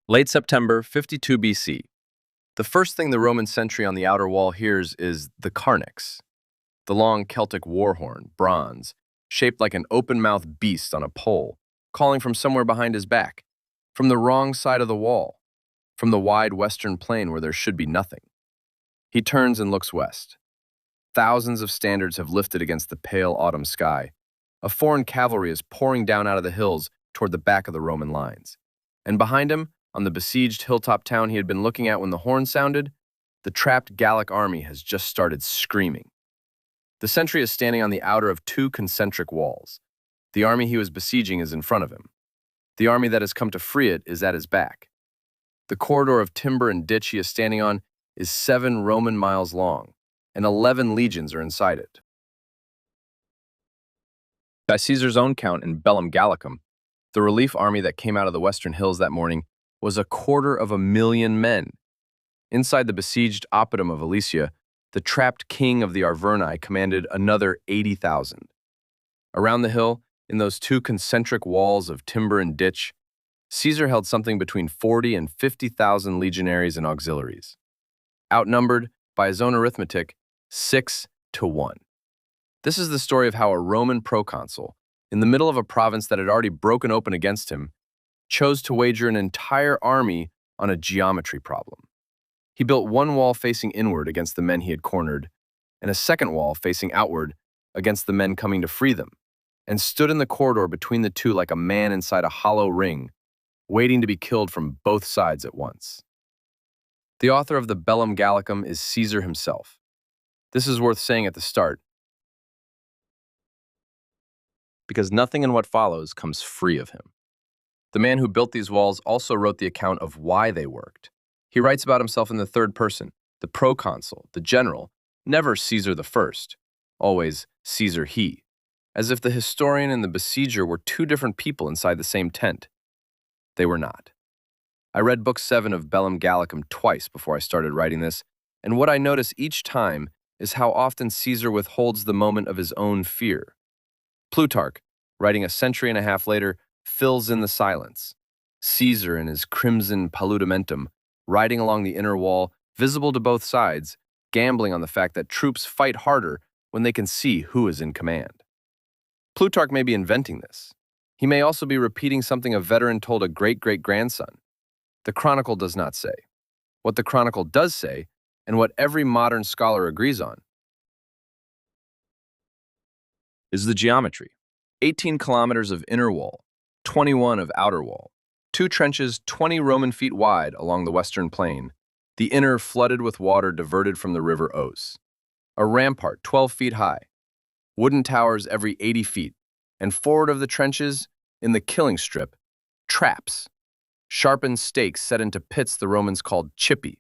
Late September, 52 BC. The first thing the Roman sentry on the outer wall hears is the carnix, the long Celtic war horn, bronze, shaped like an open-mouthed beast on a pole, calling from somewhere behind his back, from the wrong side of the wall, from the wide western plain where there should be nothing. He turns and looks west. Thousands of standards have lifted against the pale autumn sky. A foreign cavalry is pouring down out of the hills toward the back of the Roman lines. And behind him, on the besieged hilltop town he had been looking at when the horn sounded, the trapped Gallic army has just started screaming. The sentry is standing on the outer of two concentric walls. The army he was besieging is in front of him. The army that has come to free it is at his back. The corridor of timber and ditch he is standing on is 7 Roman miles long, and 11 legions are inside it. By Caesar's own count in Bellum Gallicum, the relief army that came out of the western hills that morning was 250,000 men. Inside the besieged oppidum of Alesia, the trapped king of the Arverni commanded another 80,000. Around the hill, in those two concentric walls of timber and ditch, Caesar held something between 40 and 50,000 legionaries and auxiliaries. Outnumbered, by his own arithmetic, 6-1. This is the story of how a Roman proconsul, in the middle of a province that had already broken open against him, chose to wager an entire army on a geometry problem. He built one wall facing inward against the men he had cornered, and a second wall facing outward against the men coming to free them, and stood in the corridor between the two like a man inside a hollow ring, waiting to be killed from both sides at once. The author of the Bellum Gallicum is Caesar himself. This is worth saying at the start, because nothing in what follows comes free of him. The man who built these walls also wrote the account of why they worked. He writes about himself in the third person, the proconsul, the general, never Caesar the first, always Caesar he, as if the historian and the besieger were two different people inside the same tent. They were not. I read Book 7 of Bellum Gallicum twice before I started writing this, and what I notice each time is how often Caesar withholds the moment of his own fear. Plutarch, writing a century and a half later, fills in the silence. Caesar in his crimson paludamentum, riding along the inner wall, visible to both sides, gambling on the fact that troops fight harder when they can see who is in command. Plutarch may be inventing this. He may also be repeating something a veteran told a great-great-grandson. The Chronicle does not say. What the Chronicle does say, and what every modern scholar agrees on, is the geometry. 18 kilometers of inner wall, 21 of outer wall, 2 trenches 20 Roman feet wide along the western plain, the inner flooded with water diverted from the river Ouse, a rampart 12 feet high, wooden towers every 80 feet, and forward of the trenches, in the killing strip, traps, sharpened stakes set into pits the Romans called chippy,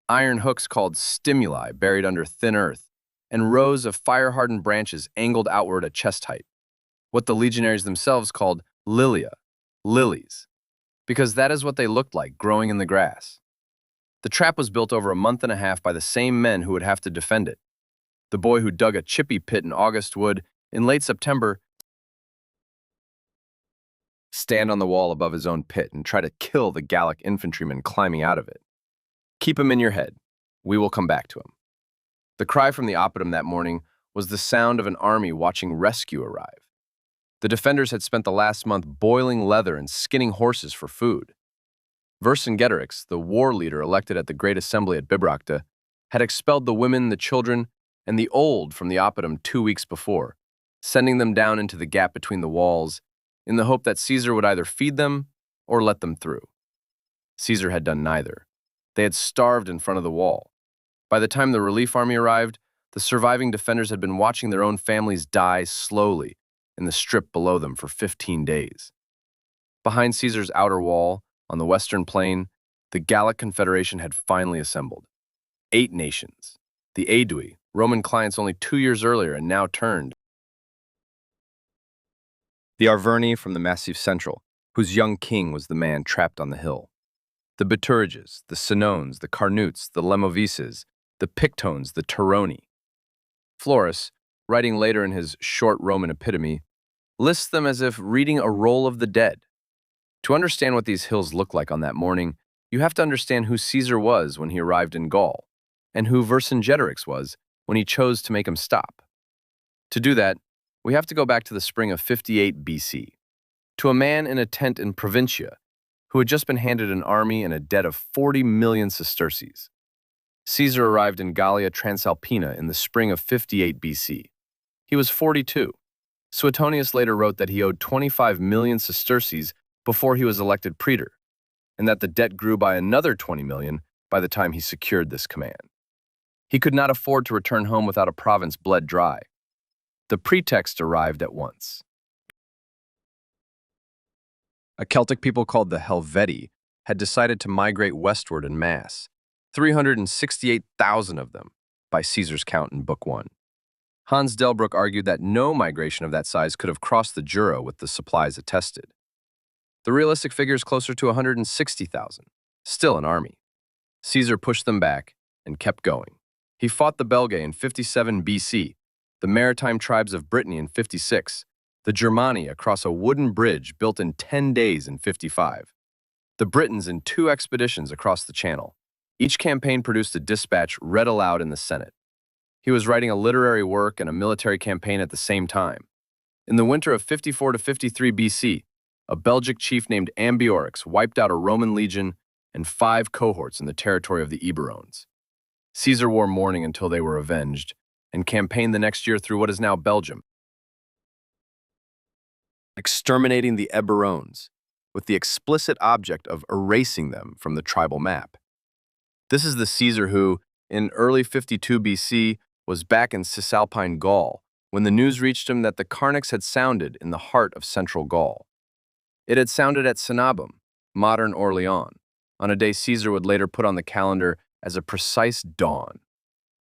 iron hooks called stimuli buried under thin earth, and rows of fire-hardened branches angled outward at chest height, what the legionaries themselves called lilia, lilies, because that is what they looked like growing in the grass. The trap was built over a month and a half by the same men who would have to defend it. The boy who dug a chippy pit in August would, in late September, stand on the wall above his own pit and try to kill the Gallic infantryman climbing out of it. Keep him in your head. We will come back to him. The cry from the oppidum that morning was the sound of an army watching rescue arrive. The defenders had spent the last month boiling leather and skinning horses for food. Vercingetorix, the war leader elected at the Great Assembly at Bibracte, had expelled the women, the children, and the old from the oppidum 2 weeks before, sending them down into the gap between the walls in the hope that Caesar would either feed them or let them through. Caesar had done neither. They had starved in front of the wall. By the time the relief army arrived, the surviving defenders had been watching their own families die slowly in the strip below them for 15 days. Behind Caesar's outer wall, on the western plain, the Gallic Confederation had finally assembled. 8 nations. The Aedui, Roman clients only 2 years earlier and now turned. The Arverni from the Massif Central, whose young king was the man trapped on the hill. The Bituriges, the Senones, the Carnutes, the Lemovices, the Pictones, the Turoni. Florus, writing later in his short Roman epitome, lists them as if reading a roll of the dead. To understand what these hills looked like on that morning, you have to understand who Caesar was when he arrived in Gaul, and who Vercingetorix was when he chose to make him stop. To do that, we have to go back to the spring of 58 BC, to a man in a tent in Provincia who had just been handed an army and a debt of 40 million sesterces. Caesar arrived in Gallia Transalpina in the spring of 58 BC. He was 42. Suetonius later wrote that he owed 25 million sesterces before he was elected praetor, and that the debt grew by another 20 million by the time he secured this command. He could not afford to return home without a province bled dry. The pretext arrived at once. A Celtic people called the Helvetii had decided to migrate westward en masse, 368,000 of them, by Caesar's count in Book 1. Hans Delbruck argued that no migration of that size could have crossed the Jura with the supplies attested. The realistic figure is closer to 160,000, still an army. Caesar pushed them back and kept going. He fought the Belgae in 57 BC, the maritime tribes of Brittany in 56, the Germani across a wooden bridge built in 10 days in 55, the Britons in 2 expeditions across the Channel. Each campaign produced a dispatch read aloud in the Senate. He was writing a literary work and a military campaign at the same time. In the winter of 54 to 53 BC, a Belgic chief named Ambiorix wiped out a Roman legion and 5 cohorts in the territory of the Eburones. Caesar wore mourning until they were avenged, and campaigned the next year through what is now Belgium, exterminating the Eburones, with the explicit object of erasing them from the tribal map. This is the Caesar who, in early 52 BC, was back in Cisalpine Gaul when the news reached him that the Carnix had sounded in the heart of central Gaul. It had sounded at Cenabum, modern Orleans, on a day Caesar would later put on the calendar as a precise dawn,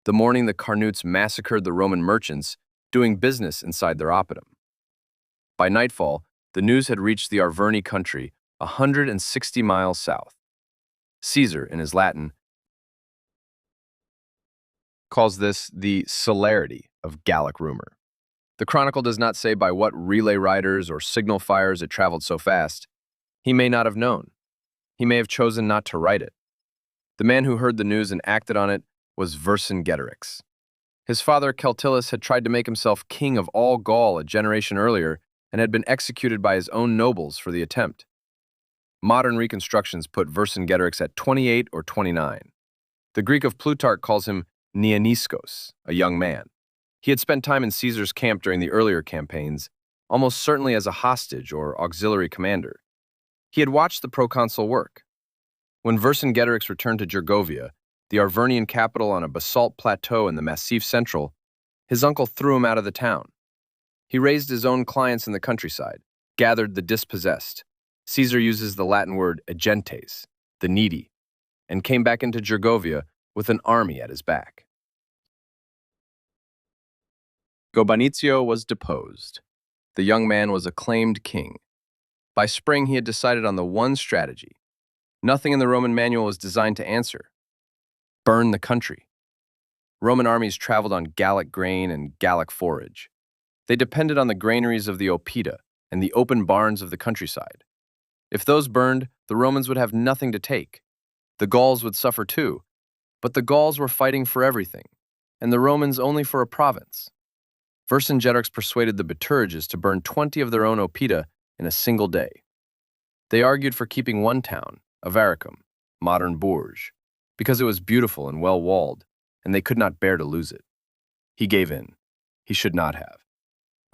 the morning the Carnutes massacred the Roman merchants doing business inside their oppidum. By nightfall, the news had reached the Arverni country, 160 miles south. Caesar, in his Latin, calls this the celerity of Gallic rumor. The Chronicle does not say by what relay riders or signal fires it traveled so fast. He may not have known. He may have chosen not to write it. The man who heard the news and acted on it was Vercingetorix. His father, Celtillus, had tried to make himself king of all Gaul a generation earlier and had been executed by his own nobles for the attempt. Modern reconstructions put Vercingetorix at 28 or 29. The Greek of Plutarch calls him Neaniskos, a young man. He had spent time in Caesar's camp during the earlier campaigns, almost certainly as a hostage or auxiliary commander. He had watched the proconsul work. When Vercingetorix returned to Gergovia, the Arvernian capital on a basalt plateau in the Massif Central, his uncle threw him out of the town. He raised his own clients in the countryside, gathered the dispossessed. Caesar uses the Latin word agentes, the needy, and came back into Gergovia with an army at his back. Gobanizio was deposed. The young man was acclaimed king. By spring, he had decided on the one strategy. Nothing in the Roman manual was designed to answer. Burn the country. Roman armies traveled on Gallic grain and Gallic forage. They depended on the granaries of the Oppida and the open barns of the countryside. If those burned, the Romans would have nothing to take. The Gauls would suffer too, but the Gauls were fighting for everything, and the Romans only for a province. Vercingetorix persuaded the Bituriges to burn 20 of their own Oppida in a single day. They argued for keeping one town, Avaricum, modern Bourges, because it was beautiful and well-walled, and they could not bear to lose it. He gave in. He should not have.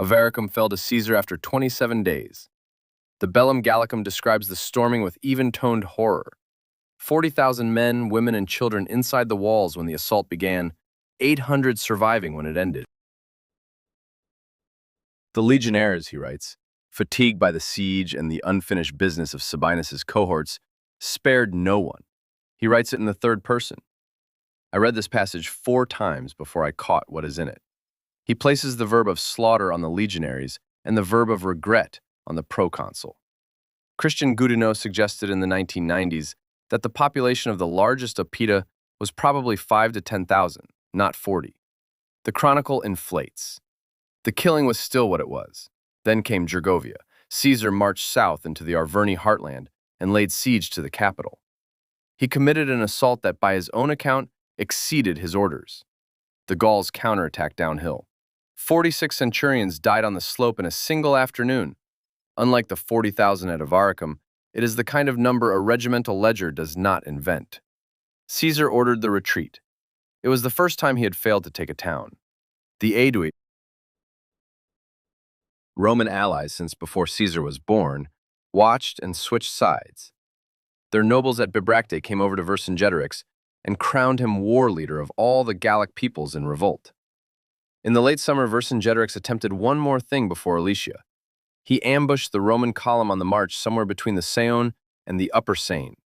Avaricum fell to Caesar after 27 days. The Bellum Gallicum describes the storming with even-toned horror. 40,000 men, women, and children inside the walls when the assault began, 800 surviving when it ended. The Legionaries, he writes, fatigued by the siege and the unfinished business of Sabinus's cohorts, spared no one. He writes it in the third person. I read this passage 4 times before I caught what is in it. He places the verb of slaughter on the Legionaries and the verb of regret on the Proconsul. Christian Goudineau suggested in the 1990s that the population of the largest Oppida was probably 5 to 10,000, not 40. The Chronicle inflates. The killing was still what it was. Then came Gergovia, Caesar marched south into the Arverni heartland and laid siege to the capital. He committed an assault that, by his own account, exceeded his orders. The Gauls counterattacked downhill. 46 centurions died on the slope in a single afternoon. Unlike the 40,000 at Avaricum, it is the kind of number a regimental ledger does not invent. Caesar ordered the retreat. It was the first time he had failed to take a town. The Aedui, Roman allies since before Caesar was born, watched and switched sides. Their nobles at Bibracte came over to Vercingetorix and crowned him war leader of all the Gallic peoples in revolt. In the late summer, Vercingetorix attempted one more thing before Alesia. He ambushed the Roman column on the march somewhere between the Saone and the Upper Seine,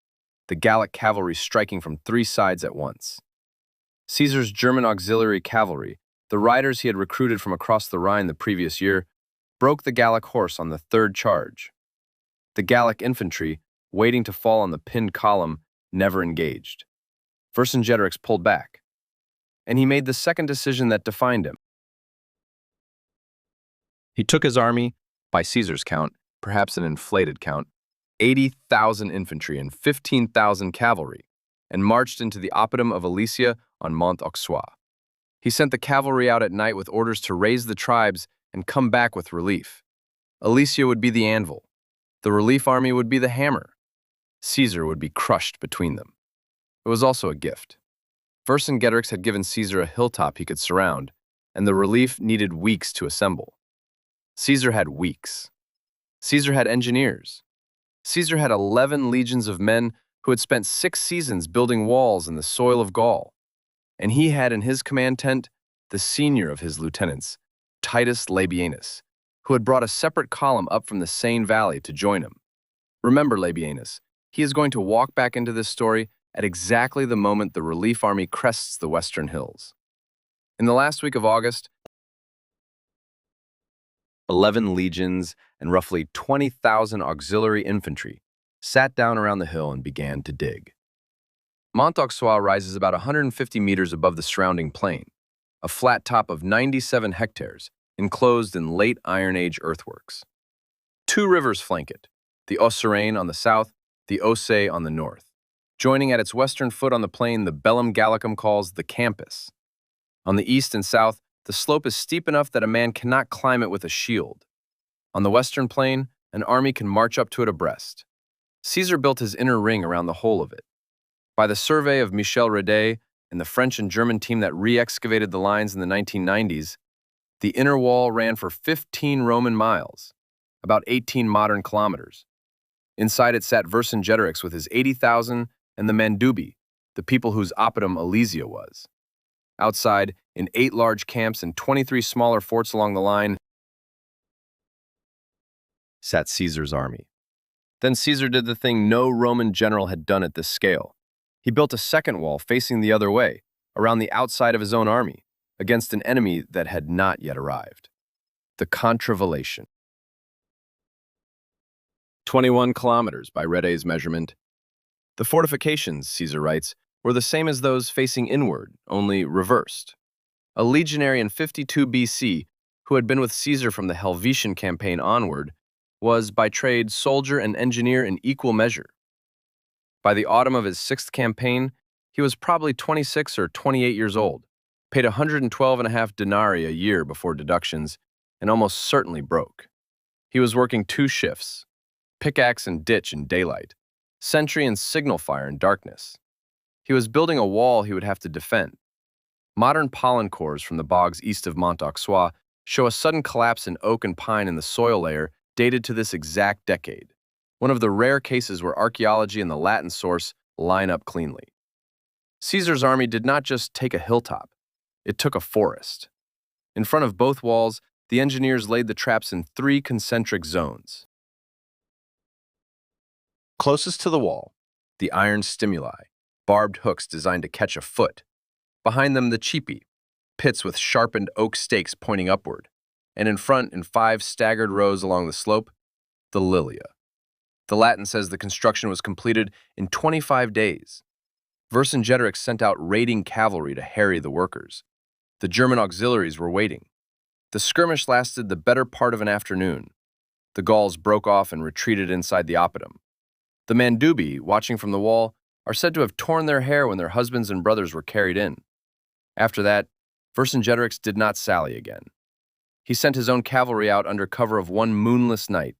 the Gallic cavalry striking from three sides at once. Caesar's German auxiliary cavalry, the riders he had recruited from across the Rhine the previous year, broke the Gallic horse on the third charge. The Gallic infantry, waiting to fall on the pinned column, never engaged. Vercingetorix pulled back, and he made the second decision that defined him. He took his army, by Caesar's count, perhaps an inflated count, 80,000 infantry and 15,000 cavalry, and marched into the oppidum of Alesia on Mont Rea. He sent the cavalry out at night with orders to raise the tribes and come back with relief. Alesia would be the anvil. The relief army would be the hammer. Caesar would be crushed between them. It was also a gift. Vercingetorix had given Caesar a hilltop he could surround, and the relief needed weeks to assemble. Caesar had weeks. Caesar had engineers. Caesar had 11 legions of men who had spent 6 seasons building walls in the soil of Gaul. And he had in his command tent the senior of his lieutenants, Titus Labienus, who had brought a separate column up from the Seine Valley to join him. Remember Labienus, he is going to walk back into this story at exactly the moment the relief army crests the western hills. In the last week of August, 11 legions and roughly 20,000 auxiliary infantry sat down around the hill and began to dig. Mont Rea rises about 150 meters above the surrounding plain, a flat top of 97 hectares, enclosed in late Iron Age earthworks. 2 rivers flank it, the Osserane on the south, the Osse on the north. Joining at its western foot on the plain, the Bellum Gallicum calls the Campus. On the east and south, the slope is steep enough that a man cannot climb it with a shield. On the western plain, an army can march up to it abreast. Caesar built his inner ring around the whole of it. By the survey of Michel Redet and the French and German team that re-excavated the lines in the 1990s, the inner wall ran for 15 Roman miles, about 18 modern kilometers. Inside it sat Vercingetorix with his 80,000 and the Mandubii, the people whose oppidum Alesia was. Outside, in 8 large camps and 23 smaller forts along the line, sat Caesar's army. Then Caesar did the thing no Roman general had done at this scale. He built a second wall facing the other way, around the outside of his own army, against an enemy that had not yet arrived. The Contravallation. 21 kilometers by Redet's measurement. The fortifications, Caesar writes, were the same as those facing inward, only reversed. A legionary in 52 BC, who had been with Caesar from the Helvetian campaign onward, was, by trade, soldier and engineer in equal measure. By the autumn of his 6th campaign, he was probably 26 or 28 years old, paid 112.5 denarii a year before deductions, and almost certainly broke. He was working 2 shifts, pickaxe and ditch in daylight, sentry and signal fire in darkness. He was building a wall he would have to defend. Modern pollen cores from the bogs east of Mont Rea show a sudden collapse in oak and pine in the soil layer dated to this exact decade, one of the rare cases where archaeology and the Latin source line up cleanly. Caesar's army did not just take a hilltop, it took a forest. In front of both walls, the engineers laid the traps in 3 concentric zones. Closest to the wall, the iron stimuli, barbed hooks designed to catch a foot. Behind them, the cipi, pits with sharpened oak stakes pointing upward. And in front, in 5 staggered rows along the slope, the lilia. The Latin says the construction was completed in 25 days. Vercingetorix sent out raiding cavalry to harry the workers. The German auxiliaries were waiting. The skirmish lasted the better part of an afternoon. The Gauls broke off and retreated inside the oppidum. The Mandubii, watching from the wall, are said to have torn their hair when their husbands and brothers were carried in. After that, Vercingetorix did not sally again. He sent his own cavalry out under cover of one moonless night,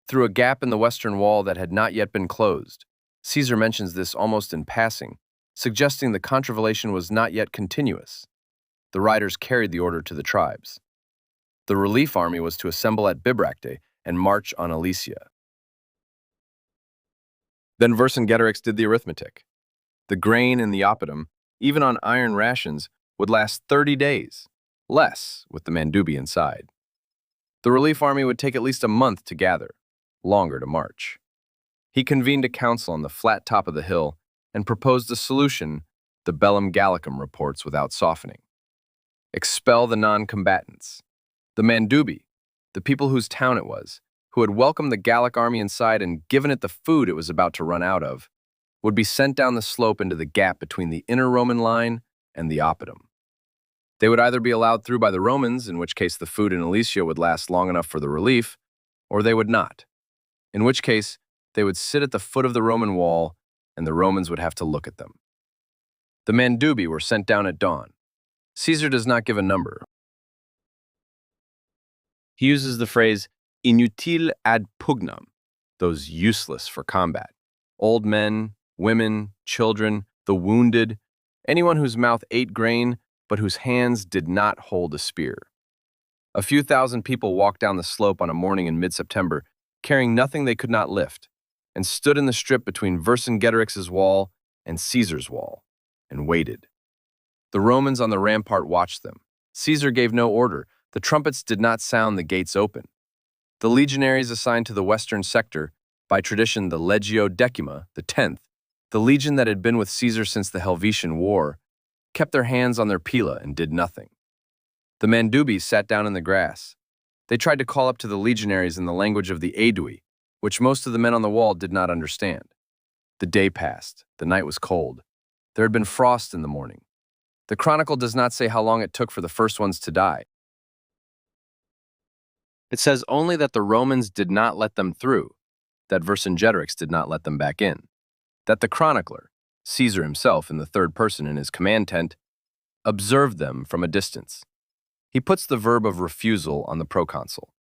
through a gap in the western wall that had not yet been closed. Caesar mentions this almost in passing, suggesting the contravallation was not yet continuous. The riders carried the order to the tribes. The relief army was to assemble at Bibracte and march on Alesia. Then Vercingetorix did the arithmetic. The grain in the oppidum, even on iron rations, would last 30 days, less with the Mandubii inside. The relief army would take at least a month to gather, longer to march. He convened a council on the flat top of the hill and proposed a solution the Bellum Gallicum reports without softening. Expel the non-combatants. The Mandubii, the people whose town it was, who had welcomed the Gallic army inside and given it the food it was about to run out of, would be sent down the slope into the gap between the inner Roman line and the oppidum. They would either be allowed through by the Romans, in which case the food in Alesia would last long enough for the relief, or they would not, in which case they would sit at the foot of the Roman wall and the Romans would have to look at them. The Mandubii were sent down at dawn. Caesar does not give a number. He uses the phrase inutile ad pugnam, those useless for combat. Old men, women, children, the wounded, anyone whose mouth ate grain but whose hands did not hold a spear. A few thousand people walked down the slope on a morning in mid-September, carrying nothing they could not lift, and stood in the strip between Vercingetorix's wall and Caesar's wall, and waited. The Romans on the rampart watched them. Caesar gave no order. The trumpets did not sound the gates open. The legionaries assigned to the western sector, by tradition the Legio Decima, the 10th, the legion that had been with Caesar since the Helvetian War, kept their hands on their pila and did nothing. The Mandubii sat down in the grass. They tried to call up to the legionaries in the language of the Aedui, which most of the men on the wall did not understand. The day passed. The night was cold. There had been frost in the morning. The Chronicle does not say how long it took for the first ones to die. It says only that the Romans did not let them through, that Vercingetorix did not let them back in, that the chronicler, Caesar himself in the third person in his command tent, observed them from a distance. He puts the verb of refusal on the proconsul.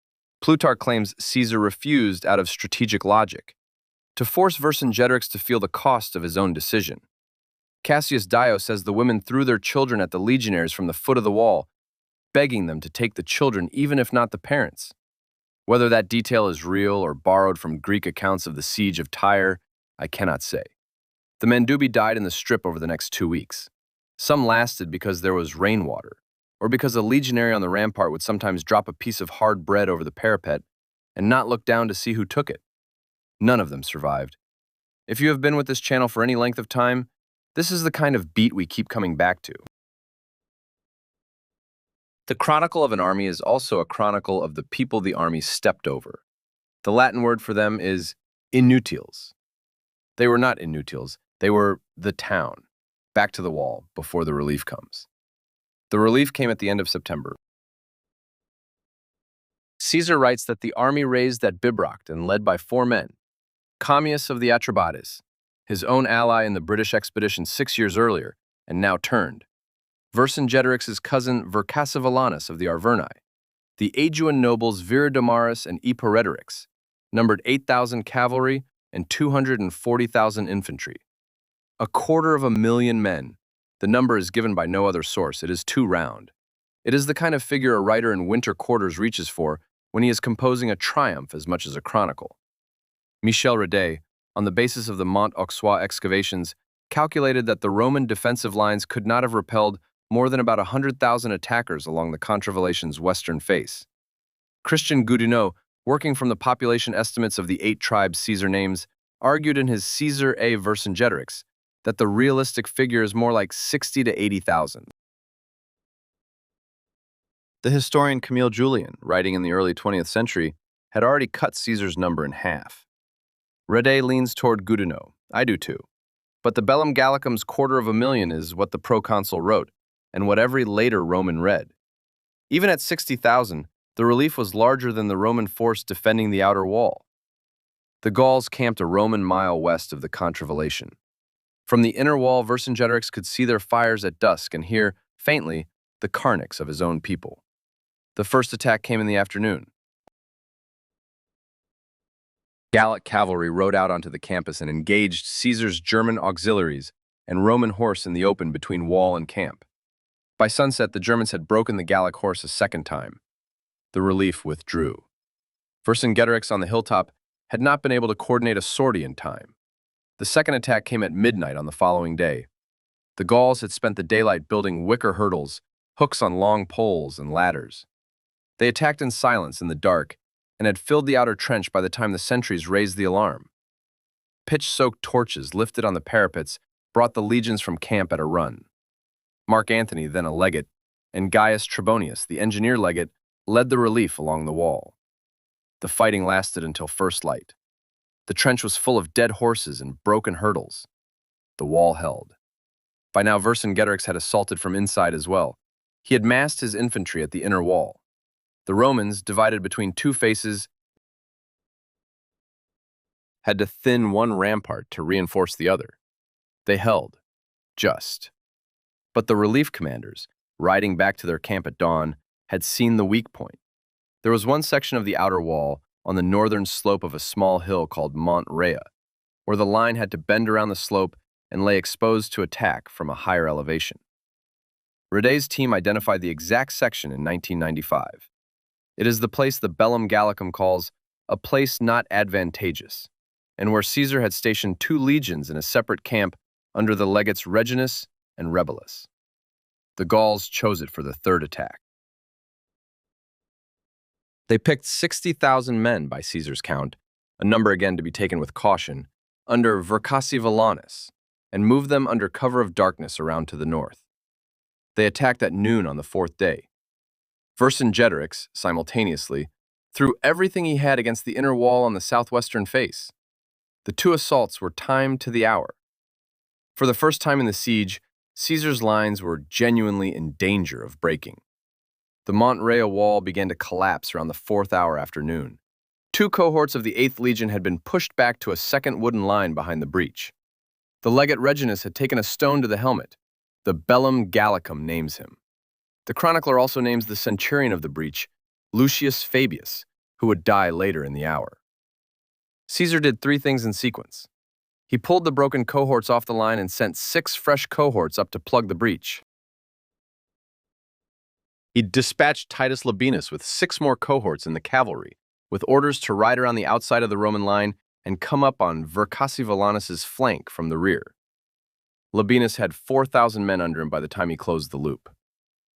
Plutarch claims Caesar refused out of strategic logic, to force Vercingetorix to feel the cost of his own decision. Cassius Dio says the women threw their children at the legionaries from the foot of the wall, begging them to take the children even if not the parents. Whether that detail is real or borrowed from Greek accounts of the siege of Tyre, I cannot say. The Mandubii died in the strip over the next 2 weeks. Some lasted because there was rainwater, or because a legionary on the rampart would sometimes drop a piece of hard bread over the parapet and not look down to see who took it. None of them survived. If you have been with this channel for any length of time, this is the kind of beat we keep coming back to. The chronicle of an army is also a chronicle of the people the army stepped over. The Latin word for them is inutiles. They were not inutiles, they were the town, back to the wall before the relief comes. The relief came at the end of September. Caesar writes that the army raised at Bibracte and led by 4 men, Commius of the Atrebates, his own ally in the British expedition 6 years earlier, and now turned, Vercingetorix's cousin Vercassivelanus of the Arverni, the Aeduan nobles Viridomarus and Eparetorix, numbered 8,000 cavalry and 240,000 infantry. 250,000 men. The number is given by no other source. It is too round. It is the kind of figure a writer in winter quarters reaches for when he is composing a triumph as much as a chronicle. Michel Redet, on the basis of the Mont Rea excavations, calculated that the Roman defensive lines could not have repelled more than about 100,000 attackers along the contravallation's western face. Christian Goudineau, working from the population estimates of the 8 tribes Caesar names, argued in his Caesar A. Vercingetorix that the realistic figure is more like 60 to 80,000. The historian Camille Julien, writing in the early 20th century, had already cut Caesar's number in half. Redet leans toward Goudineau. I do too. But the Bellum Gallicum's 250,000 is what the proconsul wrote, and what every later Roman read. Even at 60,000, The relief was larger than the Roman force defending the outer wall. The Gauls camped a Roman mile west of the contravallation. From the inner wall, Vercingetorix could see their fires at dusk and hear, faintly, the carnix of his own people. The first attack came in the afternoon. Gallic cavalry rode out onto the campus and engaged Caesar's German auxiliaries and Roman horse in the open between wall and camp. By sunset, the Germans had broken the Gallic horse a second time. The relief withdrew. Vercingetorix on the hilltop had not been able to coordinate a sortie in time. The second attack came at midnight on the following day. The Gauls had spent the daylight building wicker hurdles, hooks on long poles, and ladders. They attacked in silence in the dark and had filled the outer trench by the time the sentries raised the alarm. Pitch-soaked torches lifted on the parapets brought the legions from camp at a run. Mark Antony, then a legate, and Gaius Trebonius, the engineer legate, led the relief along the wall. The fighting lasted until first light. The trench was full of dead horses and broken hurdles. The wall held. By now, Vercingetorix had assaulted from inside as well. He had massed his infantry at the inner wall. The Romans, divided between two faces, had to thin one rampart to reinforce the other. They held, just. But the relief commanders, riding back to their camp at dawn, had seen the weak point. There was one section of the outer wall on the northern slope of a small hill called Mont Rea, where the line had to bend around the slope and lay exposed to attack from a higher elevation. Rade's team identified the exact section in 1995. It is the place the Bellum Gallicum calls a place not advantageous, and where Caesar had stationed 2 legions in a separate camp under the legates Reginus and Rebellus. The Gauls chose it for the third attack. They picked 60,000 men by Caesar's count, a number again to be taken with caution, under Vercassivellaunus, and moved them under cover of darkness around to the north. They attacked at noon on the 4th day. Vercingetorix, simultaneously, threw everything he had against the inner wall on the southwestern face. The 2 assaults were timed to the hour. For the first time in the siege, Caesar's lines were genuinely in danger of breaking. The Mont Rea wall began to collapse around the 4th hour after noon. 2 cohorts of the 8th Legion had been pushed back to a second wooden line behind the breach. The legate Reginus had taken a stone to the helmet. The Bellum Gallicum names him. The chronicler also names the centurion of the breach, Lucius Fabius, who would die later in the hour. Caesar did 3 things in sequence. He pulled the broken cohorts off the line and sent 6 fresh cohorts up to plug the breach. He dispatched Titus Labienus with 6 more cohorts in the cavalry, with orders to ride around the outside of the Roman line and come up on Vercassivellaunus's flank from the rear. Labienus had 4,000 men under him by the time he closed the loop.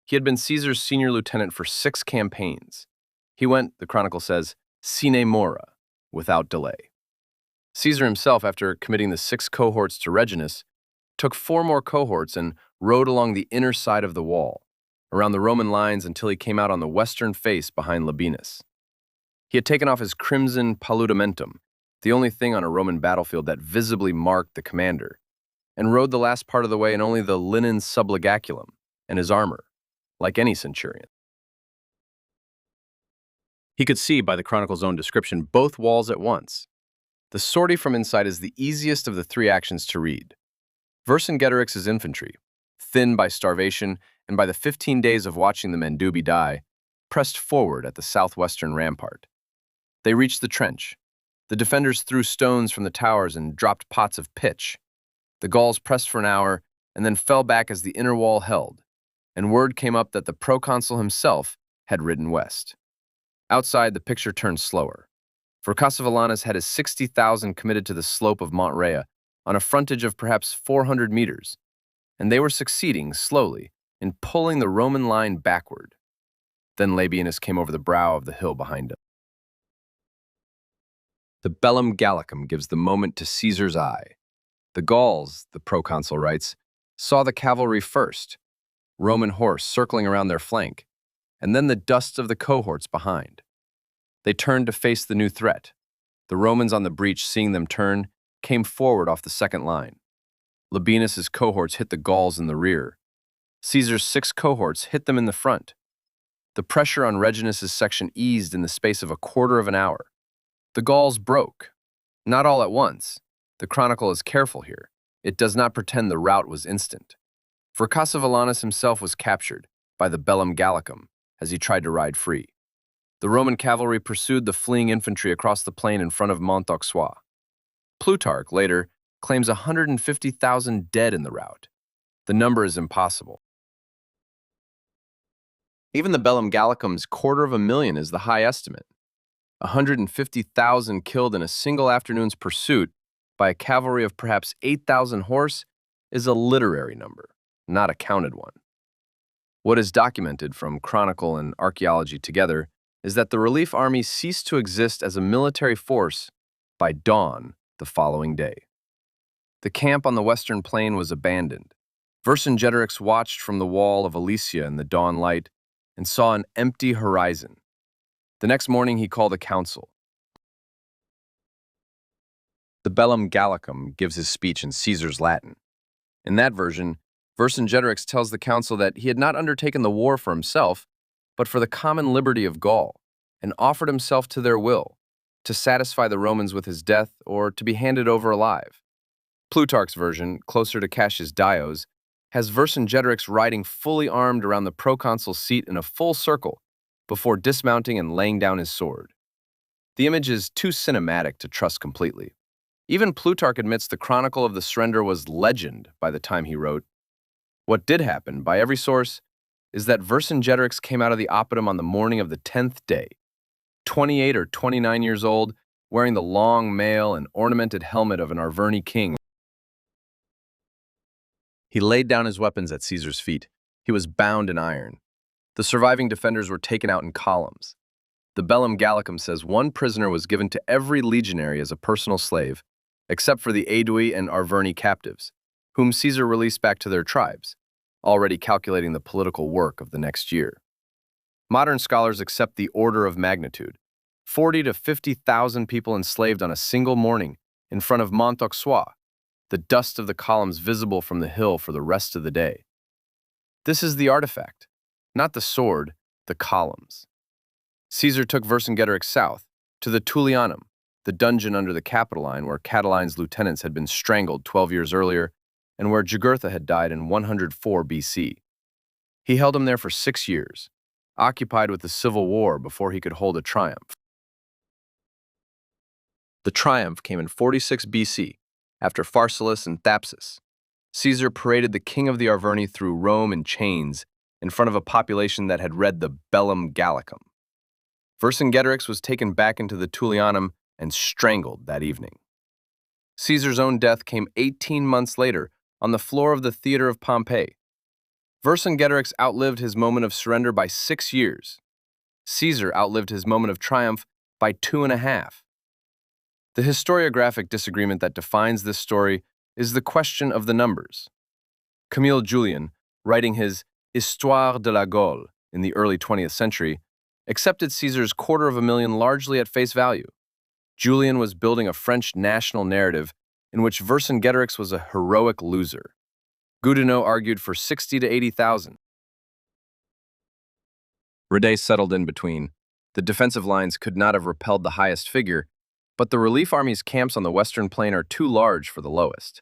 He had been Caesar's senior lieutenant for 6 campaigns. He went, the Chronicle says, sine mora, without delay. Caesar himself, after committing the 6 cohorts to Reginus, took 4 more cohorts and rode along the inner side of the wall, around the Roman lines until he came out on the western face behind Labienus. He had taken off his crimson paludamentum, the only thing on a Roman battlefield that visibly marked the commander, and rode the last part of the way in only the linen sublegaculum and his armor, like any centurion. He could see, by the Chronicle's own description, both walls at once. The sortie from inside is the easiest of the 3 actions to read. Vercingetorix's infantry, thin by starvation and by the 15 days of watching the Mandubii die, pressed forward at the southwestern rampart. They reached the trench. The defenders threw stones from the towers and dropped pots of pitch. The Gauls pressed for an hour and then fell back as the inner wall held, and word came up that the Proconsul himself had ridden west. Outside, the picture turned slower. Vercassivellaunus had his 60,000 committed to the slope of Mont Rea on a frontage of perhaps 400 meters, and they were succeeding, slowly, in pulling the Roman line backward. Then Labienus came over the brow of the hill behind him. The Bellum Gallicum gives the moment to Caesar's eye. The Gauls, the proconsul writes, saw the cavalry first, Roman horse circling around their flank, and then the dust of the cohorts behind. They turned to face the new threat. The Romans on the breach, seeing them turn, came forward off the second line. Labienus's cohorts hit the Gauls in the rear. Caesar's 6 cohorts hit them in the front. The pressure on Reginus's section eased in the space of a quarter of an hour. The Gauls broke. Not all at once. The Chronicle is careful here. It does not pretend the rout was instant. For Cassivellaunus himself was captured by the bellum Gallicum as he tried to ride free. The Roman cavalry pursued the fleeing infantry across the plain in front of Mont Rea. Plutarch, later, claims 150,000 dead in the rout. The number is impossible. Even the bellum Gallicum's 250,000 is the high estimate. 150,000 killed in a single afternoon's pursuit by a cavalry of perhaps 8,000 horse is a literary number, not a counted one. What is documented from Chronicle and archaeology together is that the relief army ceased to exist as a military force by dawn the following day. The camp on the western plain was abandoned. Vercingetorix watched from the wall of Alesia in the dawn light and saw an empty horizon. The next morning he called a council. The bellum Gallicum gives his speech in Caesar's Latin. In that version, Vercingetorix tells the council that he had not undertaken the war for himself, but for the common liberty of Gaul, and offered himself to their will, to satisfy the Romans with his death or to be handed over alive. Plutarch's version, closer to Cassius Dio's, has Vercingetorix riding fully armed around the proconsul's seat in a full circle before dismounting and laying down his sword. The image is too cinematic to trust completely. Even Plutarch admits the chronicle of the surrender was legend by the time he wrote. What did happen, by every source, is that Vercingetorix came out of the oppidum on the morning of the 10th day, 28 or 29 years old, wearing the long mail and ornamented helmet of an Arverni king. He laid down his weapons at Caesar's feet. He was bound in iron. The surviving defenders were taken out in columns. The bellum Gallicum says one prisoner was given to every legionary as a personal slave, except for the Aedui and Arverni captives, whom Caesar released back to their tribes, already calculating the political work of the next year. Modern scholars accept the order of magnitude: 40 to 50,000 people enslaved on a single morning in front of Mont Rea, the dust of the columns visible from the hill for the rest of the day. This is the artifact, not the sword, the columns. Caesar took Vercingetorix south, to the Tullianum, the dungeon under the Capitoline where Catiline's lieutenants had been strangled 12 years earlier and where Jugurtha had died in 104 BC. He held him there for 6 years, occupied with the civil war before he could hold a triumph. The triumph came in 46 BC, after Pharsalus and Thapsus. Caesar paraded the king of the Arverni through Rome in chains in front of a population that had read the bellum Gallicum. Vercingetorix was taken back into the Tullianum and strangled that evening. Caesar's own death came 18 months later on the floor of the theater of Pompeii. Vercingetorix outlived his moment of surrender by 6 years. Caesar outlived his moment of triumph by 2.5. The historiographic disagreement that defines this story is the question of the numbers. Camille Julien, writing his Histoire de la Gaule in the early 20th century, accepted Caesar's 250,000 largely at face value. Julien was building a French national narrative in which Vercingetorix was a heroic loser. Goudineau argued for 60 to 80,000. Rede settled in between. The defensive lines could not have repelled the highest figure, but the relief army's camps on the western plain are too large for the lowest.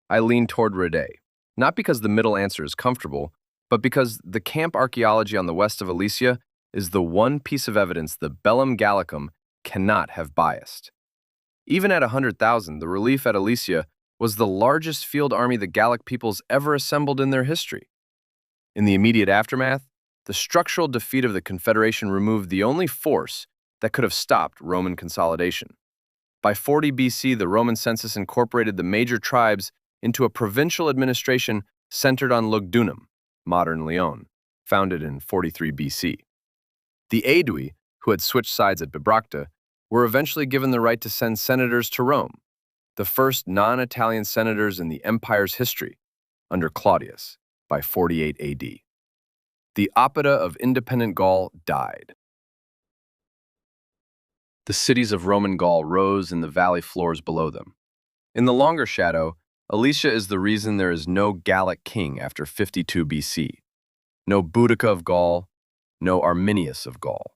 I lean toward Rede, not because the middle answer is comfortable, but because the camp archaeology on the west of Alesia is the one piece of evidence the bellum Gallicum cannot have biased. Even at 100,000, the relief at Alesia was the largest field army the Gallic peoples ever assembled in their history. In the immediate aftermath, the structural defeat of the Confederation removed the only force that could have stopped Roman consolidation. By 40 BC, the Roman census incorporated the major tribes into a provincial administration centered on Lugdunum, modern Lyon, founded in 43 BC. The Aedui, who had switched sides at Bibracte, were eventually given the right to send senators to Rome, the first non-Italian senators in the empire's history, under Claudius, by 48 AD. The oppida of independent Gaul died. The cities of Roman Gaul rose in the valley floors below them. In the longer shadow, Alesia is the reason there is no Gallic king after 52 BC. No Boudica of Gaul, no Arminius of Gaul.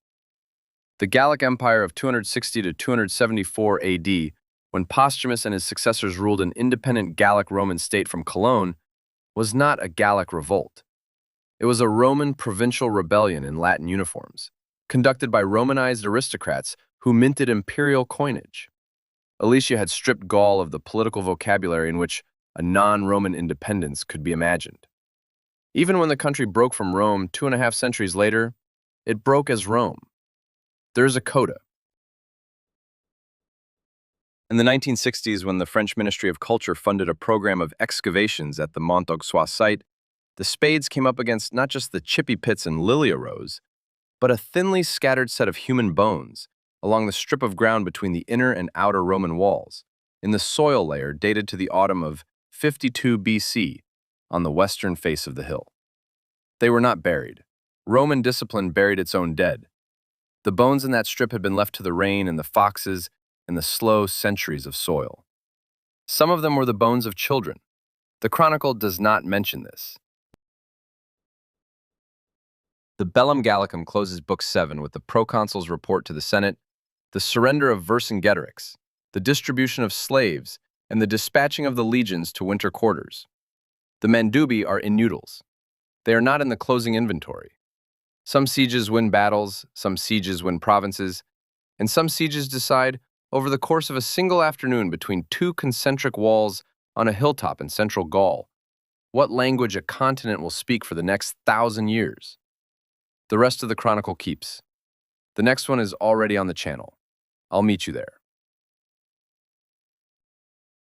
The Gallic Empire of 260 to 274 AD, when Postumus and his successors ruled an independent Gallic Roman state from Cologne, was not a Gallic revolt. It was a Roman provincial rebellion in Latin uniforms, conducted by Romanized aristocrats who minted imperial coinage. Alesia had stripped Gaul of the political vocabulary in which a non-Roman independence could be imagined. Even when the country broke from Rome 2.5 centuries later, it broke as Rome. There is a coda. In the 1960s, when the French Ministry of Culture funded a program of excavations at the Mont Rea site, the spades came up against not just the chippy pits and lilia rows, but a thinly scattered set of human bones along the strip of ground between the inner and outer Roman walls, in the soil layer dated to the autumn of 52 BC on the western face of the hill. They were not buried. Roman discipline buried its own dead. The bones in that strip had been left to the rain and the foxes and the slow centuries of soil. Some of them were the bones of children. The Chronicle does not mention this. The Bellum Gallicum closes Book 7 with the Proconsul's report to the Senate, the surrender of Vercingetorix, the distribution of slaves, and the dispatching of the legions to winter quarters. The Mandubii are in noodles. They are not in the closing inventory. Some sieges win battles, some sieges win provinces, and some sieges decide, over the course of a single afternoon between two concentric walls on a hilltop in central Gaul, what language a continent will speak for the next 1,000 years. The rest of the Chronicle keeps. The next one is already on the channel. I'll meet you there.